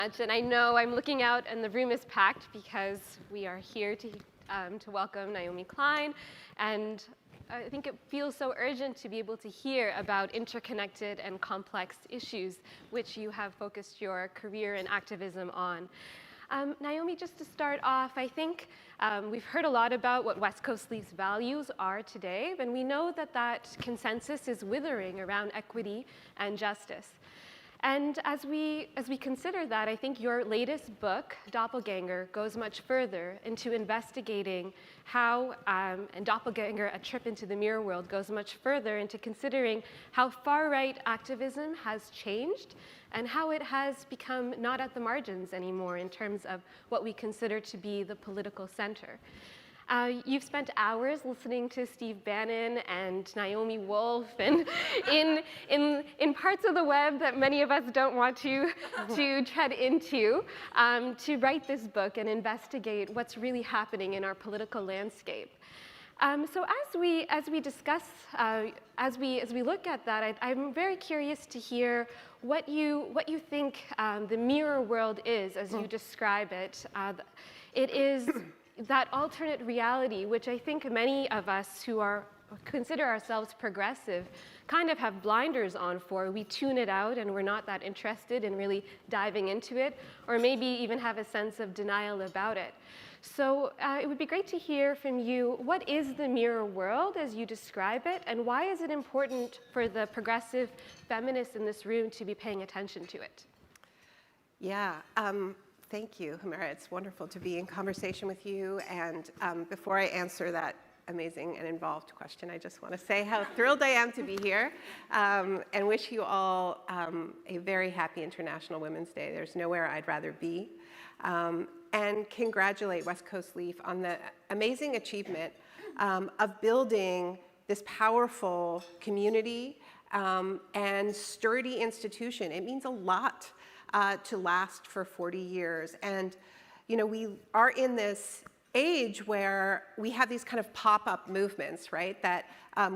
And I know I'm looking out and the room is packed because we are here to welcome Naomi Klein. And I think it feels so urgent to be able to hear about interconnected and complex issues which you have focused your career and activism on. Naomi, just to start off, I think we've heard a lot about what West Coast Leaf's values are today, and we know that that consensus is withering around equity and justice. And as we consider that, I think your latest book, Doppelganger, goes much further into investigating how, and Doppelganger, A Trip into the Mirror World, goes much further into considering how far-right activism has changed and how it has become not at the margins anymore in terms of what we consider to be the political center. You've spent hours listening to Steve Bannon and Naomi Wolf and in parts of the web that many of us don't want to tread into to write this book and investigate what's really happening in our political landscape. So as we discuss, as we look at that, I'm very curious to hear what you think the mirror world is as you describe it. It is that alternate reality, which I think many of us who consider ourselves progressive kind of have blinders on for. We tune it out and we're not that interested in really diving into it, or maybe even have a sense of denial about it. So it would be great to hear from you, what is the mirror world as you describe it, and why is it important for the progressive feminists in this room to be paying attention to it? Yeah. Thank you, Humera. It's wonderful to be in conversation with you. And before I answer that amazing and involved question, I just want to say how thrilled I am to be here and wish you all a very happy International Women's Day. There's nowhere I'd rather be. And congratulate West Coast Leaf on the amazing achievement of building this powerful community and sturdy institution. It means a lot to last for 40 years. And, you know, we are in this age where we have these kind of pop-up movements, right, that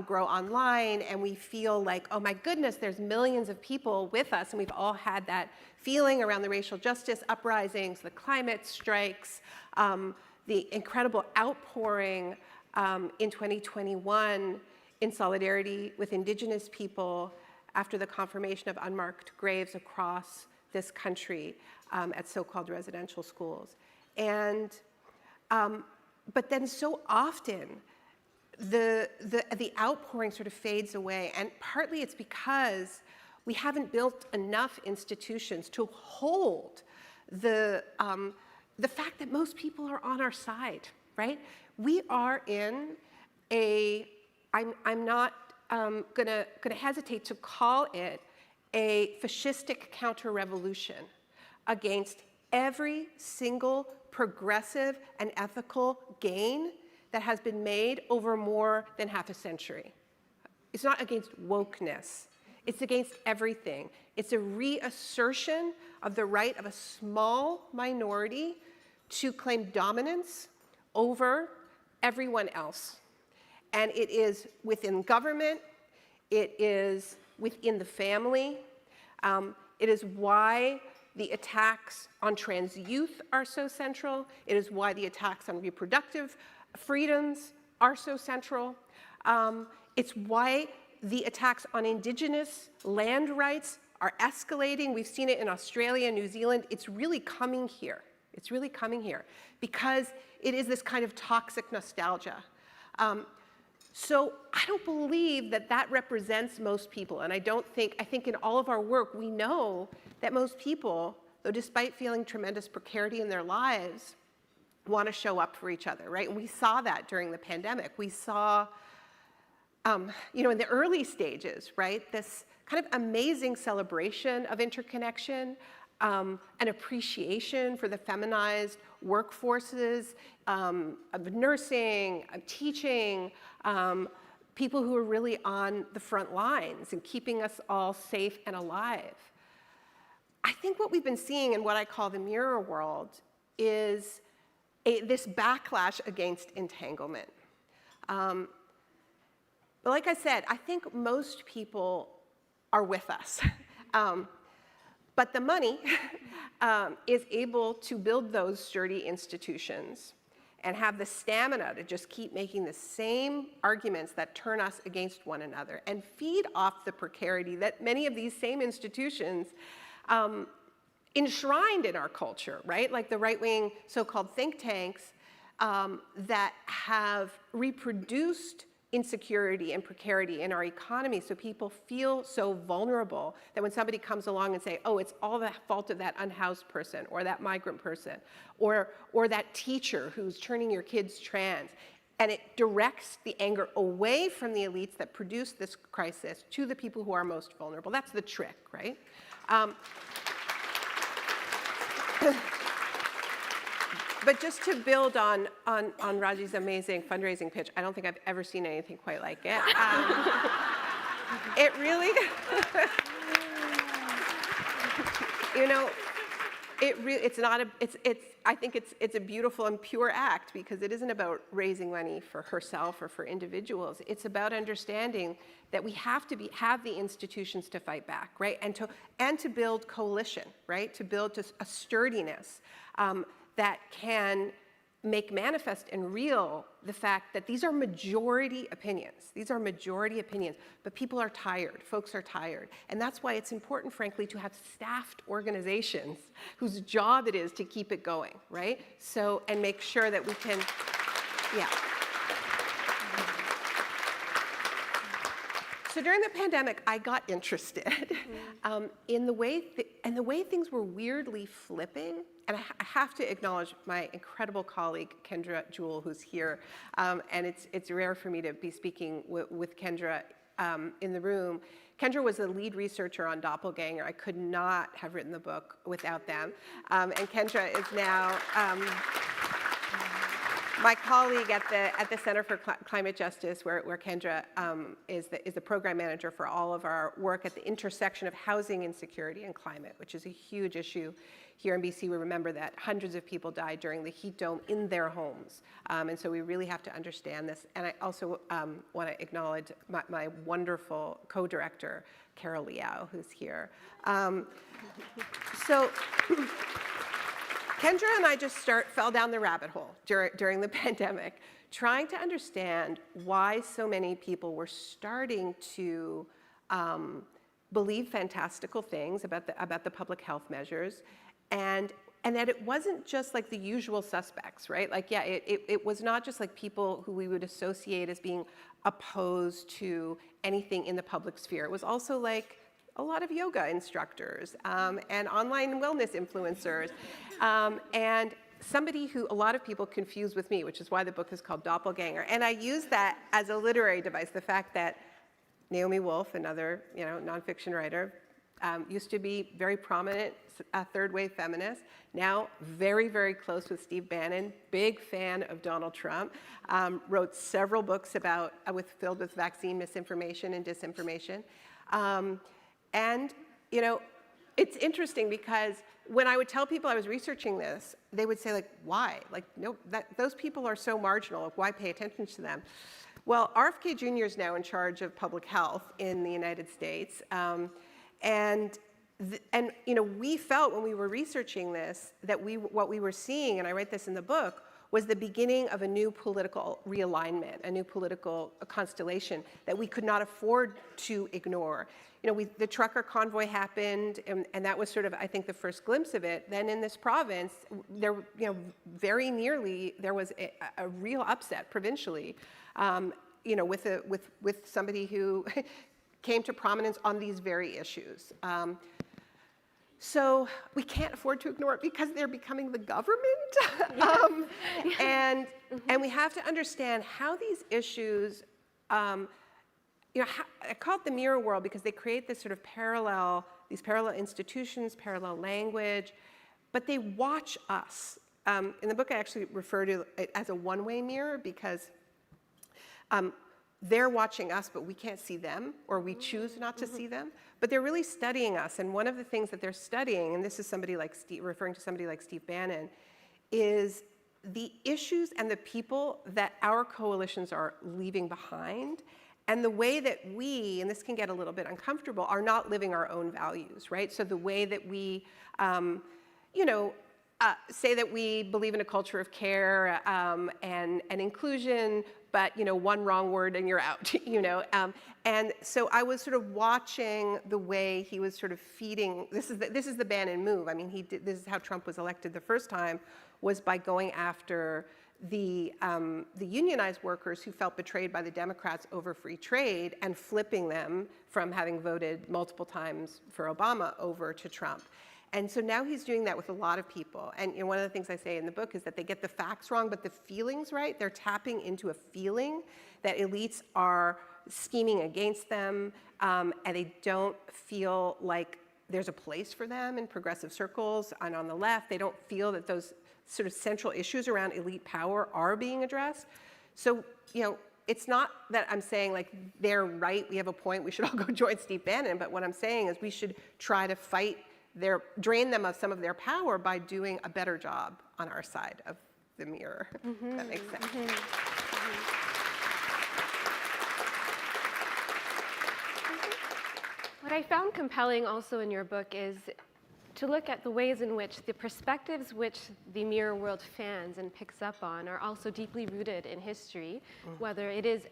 grow online, and we feel like, oh my goodness, there's millions of people with us, and we've all had that feeling around the racial justice uprisings, the climate strikes, the incredible outpouring in 2021 in solidarity with Indigenous people after the confirmation of unmarked graves across this country at so-called residential schools. And, but then so often, the outpouring sort of fades away, and partly it's because we haven't built enough institutions to hold the fact that most people are on our side, right? We are in a, I'm not gonna hesitate to call it a fascistic counter-revolution against every single progressive and ethical gain that has been made over more than half a century. It's not against wokeness. It's against everything. It's a reassertion of the right of a small minority to claim dominance over everyone else. And it is within government, it is within the family. It is why the attacks on trans youth are so central. It is why the attacks on reproductive freedoms are so central. It's why the attacks on Indigenous land rights are escalating. We've seen it in Australia, New Zealand. It's really coming here. It's really coming here because it is this kind of toxic nostalgia. So I don't believe that that represents most people, and I think in all of our work we know that most people, though despite feeling tremendous precarity in their lives, want to show up for each other, right? And we saw that during the pandemic. We saw, you know, in the early stages, right, this kind of amazing celebration of interconnection, an appreciation for the feminized workforces of nursing, of teaching, people who are really on the front lines and keeping us all safe and alive. I think what we've been seeing in what I call the mirror world is this backlash against entanglement. But like I said, I think most people are with us. But the money is able to build those sturdy institutions and have the stamina to just keep making the same arguments that turn us against one another and feed off the precarity that many of these same institutions enshrined in our culture, right? Like the right-wing so-called think tanks that have reproduced insecurity and precarity in our economy, so people feel so vulnerable that when somebody comes along and say, oh, it's all the fault of that unhoused person or that migrant person or that teacher who's turning your kids trans, and it directs the anger away from the elites that produce this crisis to the people who are most vulnerable. That's the trick, right? But just to build on Raji's amazing fundraising pitch, I don't think I've ever seen anything quite like it. It really, you know, I think it's a beautiful and pure act because it isn't about raising money for herself or for individuals. It's about understanding that we have to have the institutions to fight back, right? And to build coalition, right? To build just a sturdiness that can make manifest and real the fact that these are majority opinions. These are majority opinions, but people are tired, folks are tired. And that's why it's important, frankly, to have staffed organizations whose job it is to keep it going, right? So, and make sure that we can, yeah. So during the pandemic, I got interested in the way things were weirdly flipping. And I have to acknowledge my incredible colleague, Kendra Jewell, who's here. And it's rare for me to be speaking with Kendra in the room. Kendra was the lead researcher on Doppelganger. I could not have written the book without them. And Kendra is now my colleague at the Center for Climate Justice, where Kendra is the program manager for all of our work at the intersection of housing insecurity and climate, which is a huge issue here in BC. We remember that hundreds of people died during the heat dome in their homes. And so we really have to understand this. And I also want to acknowledge my wonderful co-director, Carol Liao, who's here. So Kendra and I just fell down the rabbit hole during the pandemic, trying to understand why so many people were starting to believe fantastical things about the public health measures, and that it wasn't just like the usual suspects, right? Like, yeah, it was not just like people who we would associate as being opposed to anything in the public sphere. It was also like a lot of yoga instructors and online wellness influencers, and somebody who a lot of people confuse with me, which is why the book is called Doppelganger. And I use that as a literary device, the fact that Naomi Wolf, another nonfiction writer, used to be very prominent, a third-wave feminist, now very, very close with Steve Bannon, big fan of Donald Trump, wrote several books filled with vaccine misinformation and disinformation. And, it's interesting because when I would tell people I was researching this, they would say, like, why? Like, no, those people are so marginal, like, why pay attention to them? Well, RFK Jr. is now in charge of public health in the United States. And we felt when we were researching this that what we were seeing, and I write this in the book, was the beginning of a new political realignment, a new political constellation that we could not afford to ignore. The trucker convoy happened, and that was sort of, I think, the first glimpse of it. Then in this province, very nearly there was a real upset provincially, with somebody who came to prominence on these very issues. So we can't afford to ignore it because they're becoming the government. And we have to understand how these issues, I call it the mirror world because they create this sort of these parallel institutions, parallel language, but they watch us. In the book, I actually refer to it as a one-way mirror because they're watching us, but we can't see them, or we choose not to see them. But they're really studying us, and one of the things that they're studying, and this is somebody like referring to somebody like Steve Bannon, is the issues and the people that our coalitions are leaving behind, And the way that we, and this can get a little bit uncomfortable, are not living our own values, right? So the way that we, say that we believe in a culture of care and inclusion, but one wrong word and you're out, And so I was sort of watching the way he was sort of feeding. This is the Bannon move. I mean, this is how Trump was elected the first time, was by going after the unionized workers who felt betrayed by the Democrats over free trade and flipping them from having voted multiple times for Obama over to Trump. And so now he's doing that with a lot of people. And one of the things I say in the book is that they get the facts wrong, but the feelings right. They're tapping into a feeling that elites are scheming against them, and they don't feel like there's a place for them in progressive circles and on the left. They don't feel that those sort of central issues around elite power are being addressed. So, it's not that I'm saying like they're right, we have a point, we should all go join Steve Bannon, but what I'm saying is we should try to drain them of some of their power by doing a better job on our side of the mirror. If that makes sense. What I found compelling also in your book is to look at the ways in which the perspectives which the mirror world fans and picks up on are also deeply rooted in history, whether it is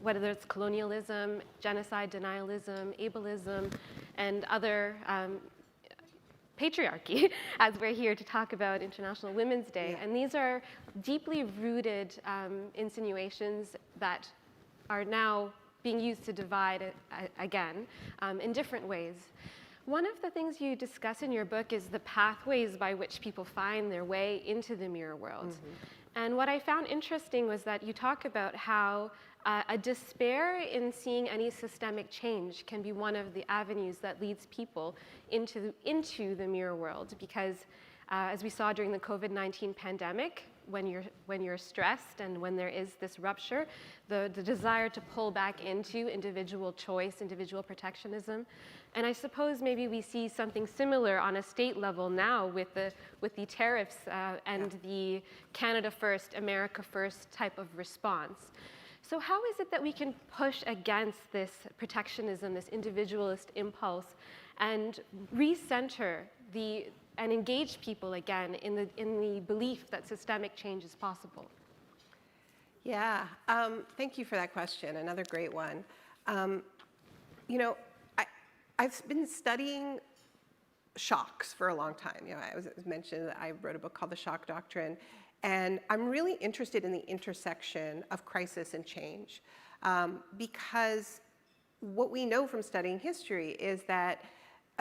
whether it's colonialism, genocide, denialism, ableism, and other patriarchy, as we're here to talk about International Women's Day. Yeah. And these are deeply rooted insinuations that are now being used to divide again in different ways. One of the things you discuss in your book is the pathways by which people find their way into the mirror world. And what I found interesting was that you talk about how a despair in seeing any systemic change can be one of the avenues that leads people into the mirror world. Because as we saw during the COVID-19 pandemic, when you're stressed and when there is this rupture, the desire to pull back into individual choice, individual protectionism. And I suppose maybe we see something similar on a state level now with the tariffs and the Canada first, America first type of response. So how is it that we can push against this protectionism, this individualist impulse, and recenter and engage people again in the belief that systemic change is possible? Yeah, thank you for that question. Another great one. I've been studying shocks for a long time. I was mentioned that I wrote a book called The Shock Doctrine, and I'm really interested in the intersection of crisis and change, because what we know from studying history is that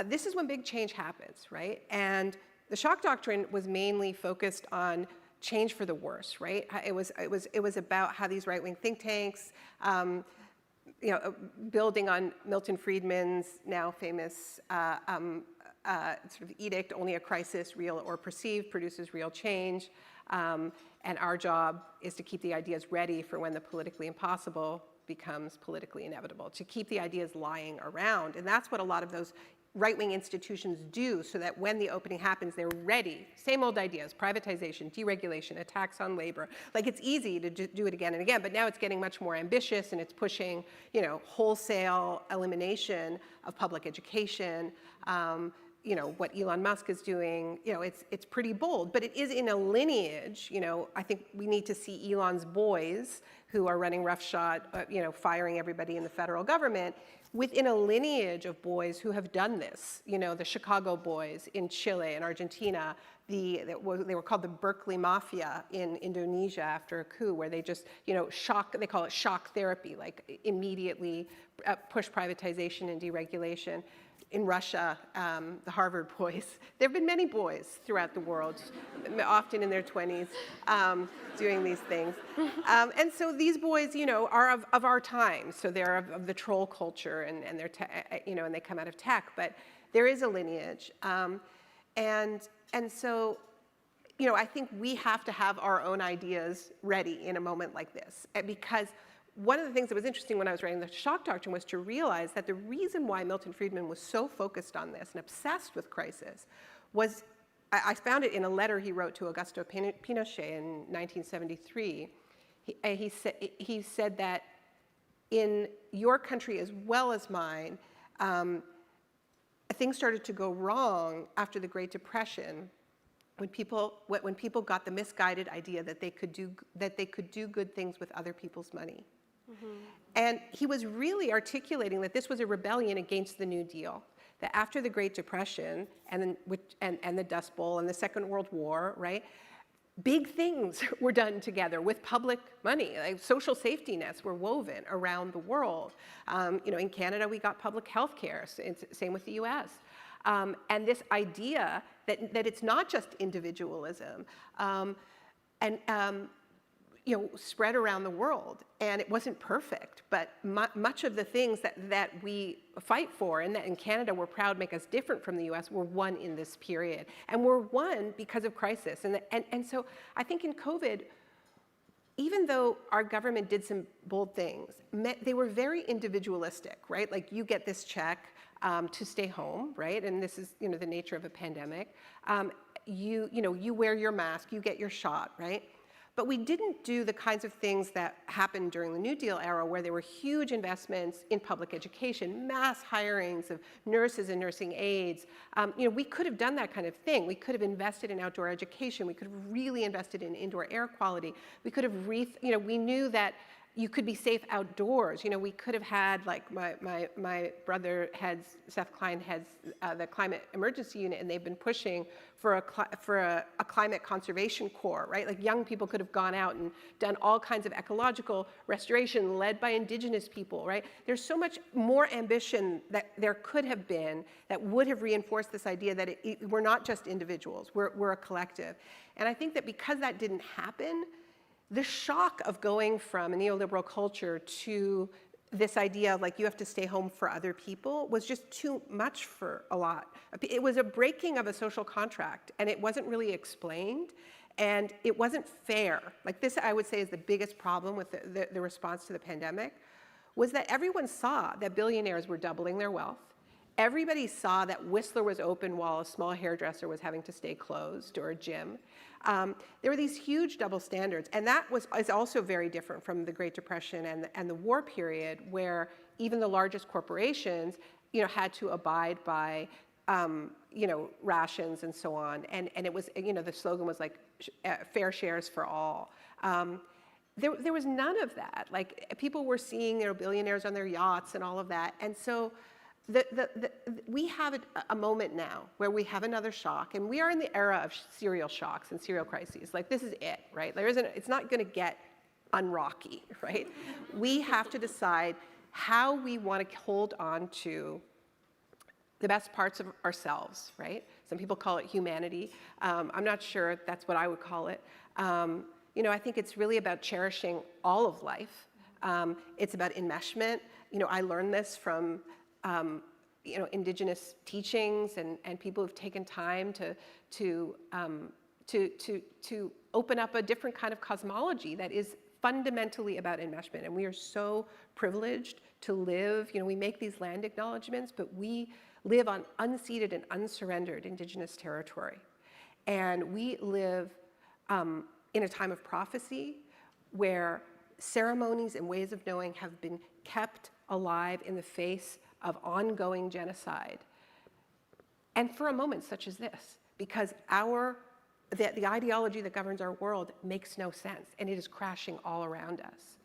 this is when big change happens, right? And the shock doctrine was mainly focused on change for the worse, right? It was about how these right-wing think tanks, building on Milton Friedman's now famous sort of edict, only a crisis, real or perceived, produces real change. And our job is to keep the ideas ready for when the politically impossible becomes politically inevitable, to keep the ideas lying around. And that's what a lot of those right-wing institutions do, so that when the opening happens, they're ready. Same old ideas: privatization, deregulation, attacks on labor. Like, it's easy to do it again and again, but now it's getting much more ambitious, and it's pushing, wholesale elimination of public education. What Elon Musk is doing, it's pretty bold, but it is in a lineage. I think we need to see Elon's boys, who are running roughshod, firing everybody in the federal government, within a lineage of boys who have done this. The Chicago boys in Chile and Argentina, they were called the Berkeley Mafia in Indonesia after a coup, where they just, they call it shock therapy, like immediately push privatization and deregulation. In Russia, the Harvard boys. There have been many boys throughout the world, often in their 20s, doing these things. And so these boys, are of our time. So they're of the troll culture, and they're, and they come out of tech. But there is a lineage, and so, I think we have to have our own ideas ready in a moment like this, because one of the things that was interesting when I was writing the shock doctrine was to realize that the reason why Milton Friedman was so focused on this and obsessed with crisis was, I found it in a letter he wrote to Augusto Pinochet in 1973. He said that in your country as well as mine, things started to go wrong after the Great Depression when people got the misguided idea that they could do good things with other people's money. And he was really articulating that this was a rebellion against the New Deal. That after the Great Depression and the Dust Bowl and the Second World War, right, big things were done together with public money. Like social safety nets were woven around the world. In Canada, we got public health care, same with the US. And this idea that it's not just individualism, spread around the world. And it wasn't perfect, but much of the things that we fight for, and that in Canada we're proud make us different from the US, were won in this period. And were won because of crisis. And so I think in COVID, even though our government did some bold things, they were very individualistic, right? Like you get this check to stay home, right? And this is, the nature of a pandemic. You wear your mask, you get your shot, right? But we didn't do the kinds of things that happened during the New Deal era, where there were huge investments in public education, mass hirings of nurses and nursing aides. We could have done that kind of thing. We could have invested in outdoor education. We could have really invested in indoor air quality. We could have, we knew that you could be safe outdoors. We could have had, like my brother heads, Seth Klein heads the climate emergency unit, and they've been pushing for a climate conservation corps, right? Like young people could have gone out and done all kinds of ecological restoration led by Indigenous people, right? There's so much more ambition that there could have been that would have reinforced this idea that we're not just individuals, we're a collective. And I think that because that didn't happen, the shock of going from a neoliberal culture to this idea of like you have to stay home for other people was just too much for a lot. It was a breaking of a social contract, and it wasn't really explained, and it wasn't fair. Like this, I would say, is the biggest problem with the response to the pandemic, was that everyone saw that billionaires were doubling their wealth. Everybody saw that Whistler was open while a small hairdresser was having to stay closed, or a gym. There were these huge double standards, and that is also very different from the Great Depression and the war period, where even the largest corporations, had to abide by, rations and so on. And it was, the slogan was like fair shares for all. There was none of that. Like people were seeing, billionaires on their yachts and all of that, and so. We have a moment now where we have another shock, and we are in the era of serial shocks and serial crises. Like this is it, right? It's not going to get unrocky, right? We have to decide how we want to hold on to the best parts of ourselves, right? Some people call it humanity. I'm not sure that's what I would call it. I think it's really about cherishing all of life. It's about enmeshment. I learned this from Indigenous teachings and people who've taken time to open up a different kind of cosmology that is fundamentally about enmeshment. And we are so privileged to live, we make these land acknowledgements, but we live on unceded and unsurrendered Indigenous territory. And we live in a time of prophecy where ceremonies and ways of knowing have been kept alive in the face of ongoing genocide. And for a moment such as this, because the ideology that governs our world makes no sense, and it is crashing all around us.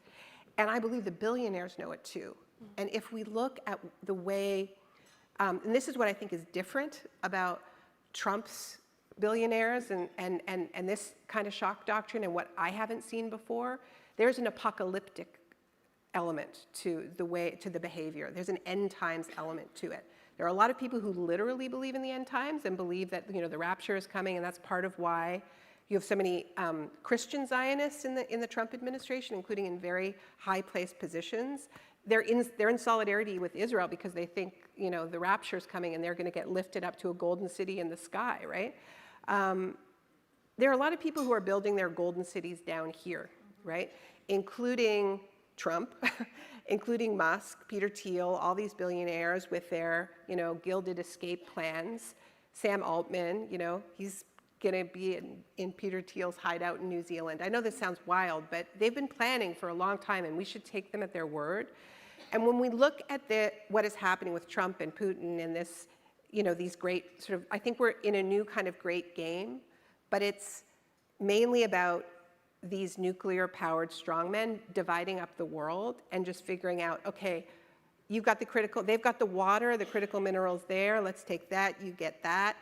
And I believe the billionaires know it too. And if we look at the way, and this is what I think is different about Trump's billionaires and this kind of shock doctrine and what I haven't seen before, there's an apocalyptic element to the behavior. There's an end times element to it. There are a lot of people who literally believe in the end times and believe that the rapture is coming, and that's part of why you have so many Christian Zionists in the Trump administration, including in very high-placed positions. They're in solidarity with Israel because they think the rapture is coming and they're going to get lifted up to a golden city in the sky, right? There are a lot of people who are building their golden cities down here, right? Including Trump, including Musk, Peter Thiel, all these billionaires with their, gilded escape plans. Sam Altman, he's going to be in Peter Thiel's hideout in New Zealand. I know this sounds wild, but they've been planning for a long time, and we should take them at their word. And when we look at what is happening with Trump and Putin and this, these great sort of, I think we're in a new kind of great game, but it's mainly about these nuclear-powered strongmen dividing up the world and just figuring out, okay, they've got the water, the critical minerals there, let's take that, you get that.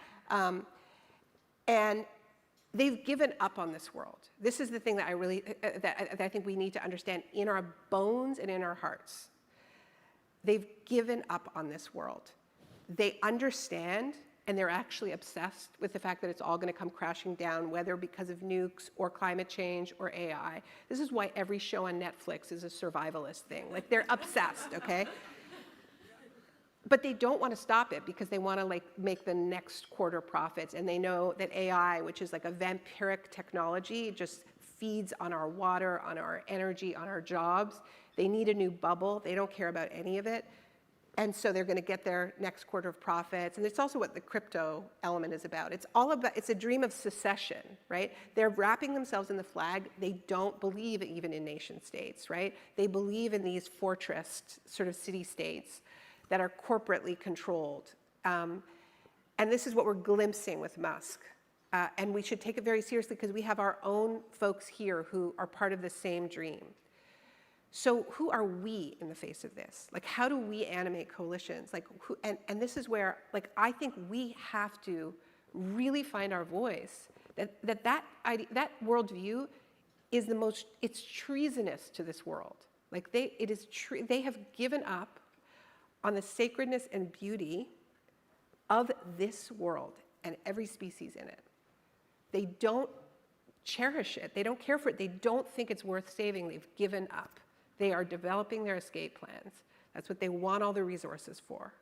And they've given up on this world. This is the thing that that I think we need to understand in our bones and in our hearts. They've given up on this world. They understand, and they're actually obsessed with the fact that it's all going to come crashing down, whether because of nukes or climate change or AI. This is why every show on Netflix is a survivalist thing. Like, they're obsessed, okay? But they don't want to stop it because they want to make the next quarter profits. And they know that AI, which is like a vampiric technology, just feeds on our water, on our energy, on our jobs. They need a new bubble. They don't care about any of it. And so they're going to get their next quarter of profits. And it's also what the crypto element is about. It's a dream of secession, right? They're wrapping themselves in the flag. They don't believe even in nation states, right? They believe in these fortress sort of city-states that are corporately controlled. And this is what we're glimpsing with Musk. And we should take it very seriously because we have our own folks here who are part of the same dream. So who are we in the face of this? Like, how do we animate coalitions? Like, and this is where, like, I think we have to really find our voice. That worldview is it's treasonous to this world. Like, they have given up on the sacredness and beauty of this world and every species in it. They don't cherish it. They don't care for it. They don't think it's worth saving. They've given up. They are developing their escape plans. That's what they want all the resources for.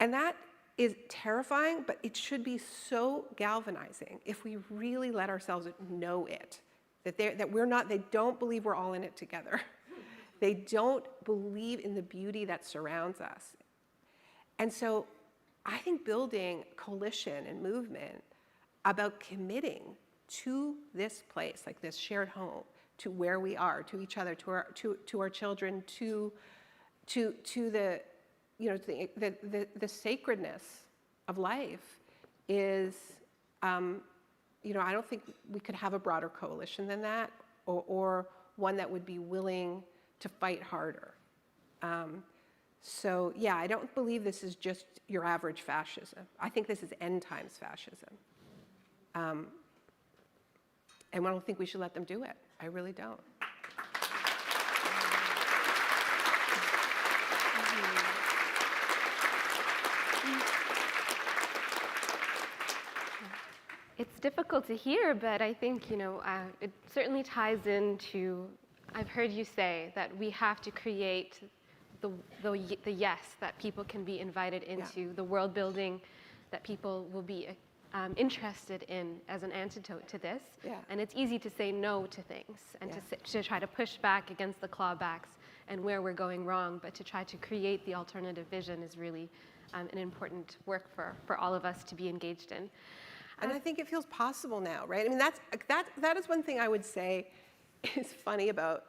And that is terrifying, but it should be so galvanizing if we really let ourselves know it, that they don't believe we're all in it together. They don't believe in the beauty that surrounds us. And so I think building coalition and movement about committing to this place, like this shared home, to where we are, to each other, to our children, to the the sacredness of life is, I don't think we could have a broader coalition than that, or one that would be willing to fight harder. So yeah, I don't believe this is just your average fascism. I think this is end times fascism. And I don't think we should let them do it. I really don't. It's difficult to hear, but I think, it certainly ties into, I've heard you say that we have to create the yes that people can be invited into, the world building that people will be interested in as an antidote to this. Yeah. And it's easy to say no to things and to try to push back against the clawbacks and where we're going wrong, but to try to create the alternative vision is really an important work for all of us to be engaged in. And I think it feels possible now, right? I mean, that is one thing I would say is funny about,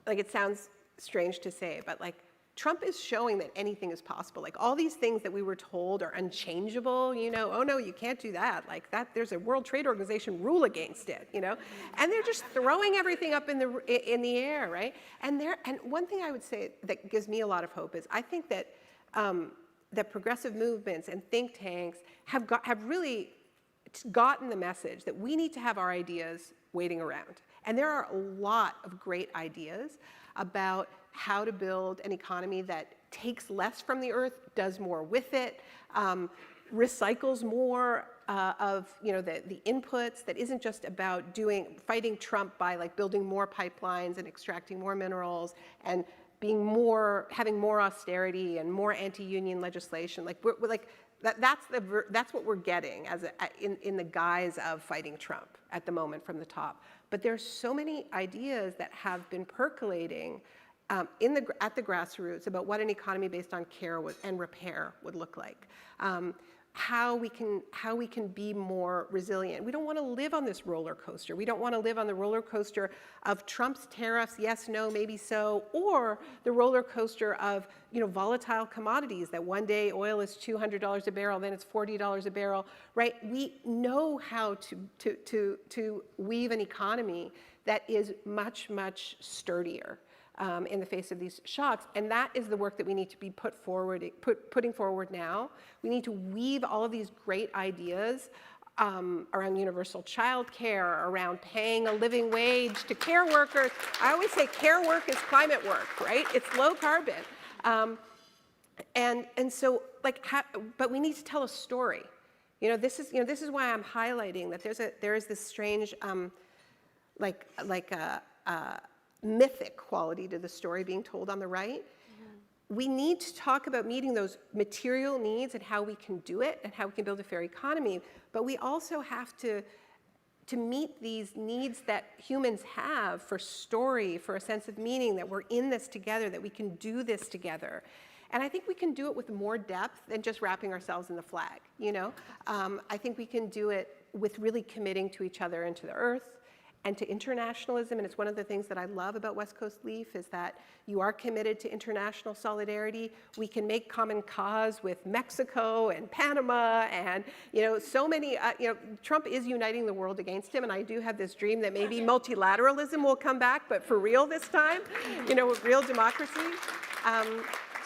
like, it sounds strange to say, but like, Trump is showing that anything is possible. Like, all these things that we were told are unchangeable, oh no, you can't do that. Like, that there's a World Trade Organization rule against it, And they're just throwing everything up in the air, right? And one thing I would say that gives me a lot of hope is I think that that progressive movements and think tanks have really gotten the message that we need to have our ideas waiting around. And there are a lot of great ideas about how to build an economy that takes less from the earth, does more with it, recycles more of the inputs, that isn't just about fighting Trump by like building more pipelines and extracting more minerals and having more austerity and more anti-union legislation. Like that's what we're getting in the guise of fighting Trump at the moment from the top. But there's so many ideas that have been percolating at the grassroots about what an economy based on care and repair would look like. how we can be more resilient. We don't want to live on this roller coaster. We don't want to live on the roller coaster of Trump's tariffs, yes, no, maybe so, or the roller coaster of volatile commodities, that one day oil is $200 a barrel, then it's $40 a barrel, right? We know how to weave an economy that is much, much sturdier in the face of these shocks, and that is the work that we need to be putting forward now. We need to weave all of these great ideas around universal child care, around paying a living wage to care workers. I always say care work is climate work, right? It's low carbon. And so, but we need to tell a story. This is why I'm highlighting that there is this strange, mythic quality to the story being told on the right. Mm-hmm. We need to talk about meeting those material needs and how we can do it and how we can build a fair economy, but we also have to meet these needs that humans have for story, for a sense of meaning, that we're in this together, that we can do this together. And I think we can do it with more depth than just wrapping ourselves in the flag, I think we can do it with really committing to each other and to the earth, and to internationalism. And it's one of the things that I love about West Coast Leaf is that you are committed to international solidarity. We can make common cause with Mexico and Panama and, so many, Trump is uniting the world against him. And I do have this dream that maybe multilateralism will come back, but for real this time, with real democracy.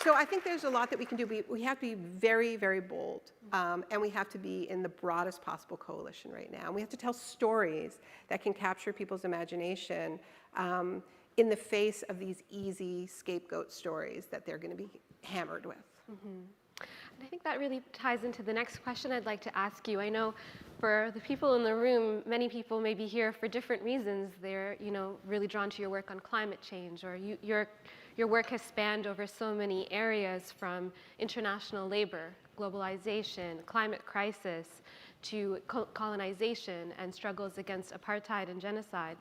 So I think there's a lot that we can do. We have to be very, very bold, and we have to be in the broadest possible coalition right now. And we have to tell stories that can capture people's imagination in the face of these easy scapegoat stories that they're going to be hammered with. Mm-hmm. And I think that really ties into the next question I'd like to ask you. I know for the people in the room, many people may be here for different reasons. They're, really drawn to your work on climate change, or your work has spanned over so many areas, from international labor, globalization, climate crisis, to colonization and struggles against apartheid and genocide.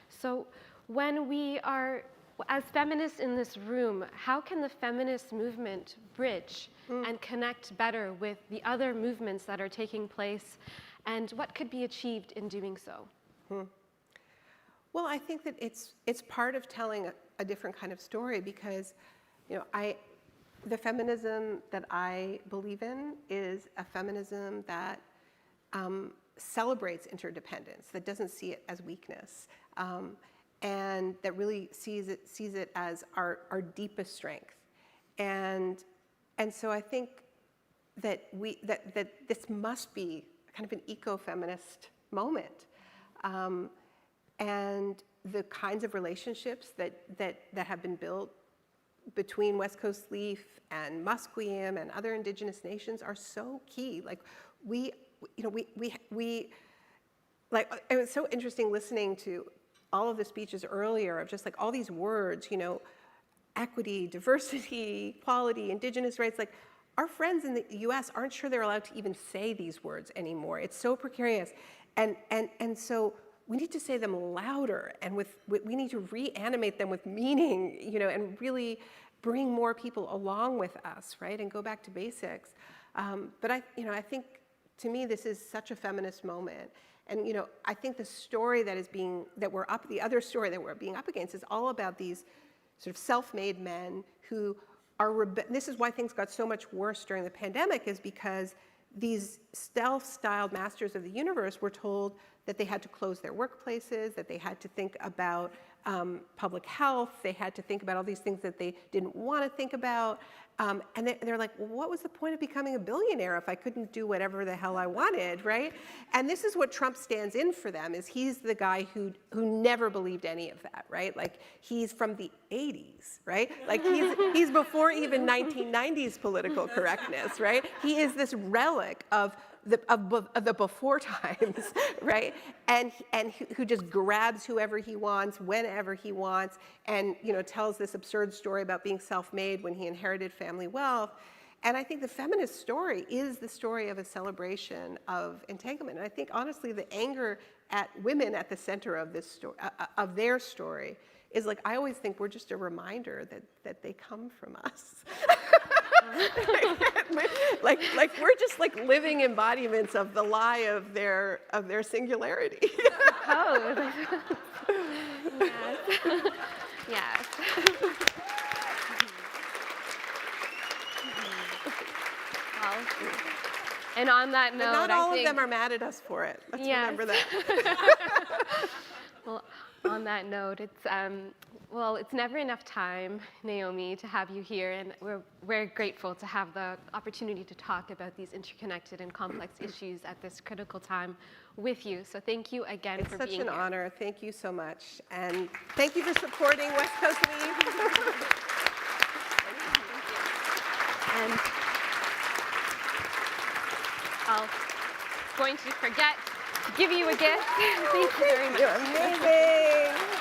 So when we are, as feminists in this room, how can the feminist movement bridge and connect better with the other movements that are taking place, and what could be achieved in doing so? Well, I think that it's part of telling a different kind of story, because the feminism that I believe in is a feminism that celebrates interdependence, that doesn't see it as weakness, and that really sees it as our deepest strength. And so I think that that this must be kind of an eco-feminist moment. And the kinds of relationships that have been built between West Coast Leaf and Musqueam and other Indigenous nations are so key. It was so interesting listening to all of the speeches earlier of just all these words, equity, diversity, equality, Indigenous rights. Our friends in the US aren't sure they're allowed to even say these words anymore. It's so precarious. And so we need to say them louder, and we need to reanimate them with meaning, and really bring more people along with us, right? And go back to basics. But I think, to me, this is such a feminist moment. And, I think the story the other story that we're being up against is all about these sort of self-made men who are, this is why things got so much worse during the pandemic, is because these self-styled masters of the universe were told that they had to close their workplaces, that they had to think about public health, they had to think about all these things that they didn't want to think about. And they're like, well, what was the point of becoming a billionaire if I couldn't do whatever the hell I wanted, right? And this is what Trump stands in for them, is he's the guy who never believed any of that, right? He's from the 80s, right? He's before even 1990s political correctness, right? He is this relic of the before times, right? And who just grabs whoever he wants, whenever he wants, and tells this absurd story about being self-made when he inherited family wealth. And I think the feminist story is the story of a celebration of entanglement. And I think, honestly, the anger at women at the center of this story, of their story, is I always think we're just a reminder that they come from us. like we're just like living embodiments of the lie of their singularity. Oh, yes. Yes. Well, and on that note, But not all I of think, them are mad at us for it. Let's Yes. remember that. well, on that note, it's never enough time, Naomi, to have you here, and we're grateful to have the opportunity to talk about these interconnected and complex issues at this critical time with you. So thank you again for being here. It's such an honor. Thank you so much, and thank you for supporting West Coast League. And I'm going to forget to give you a gift. Thank you very much. You're amazing.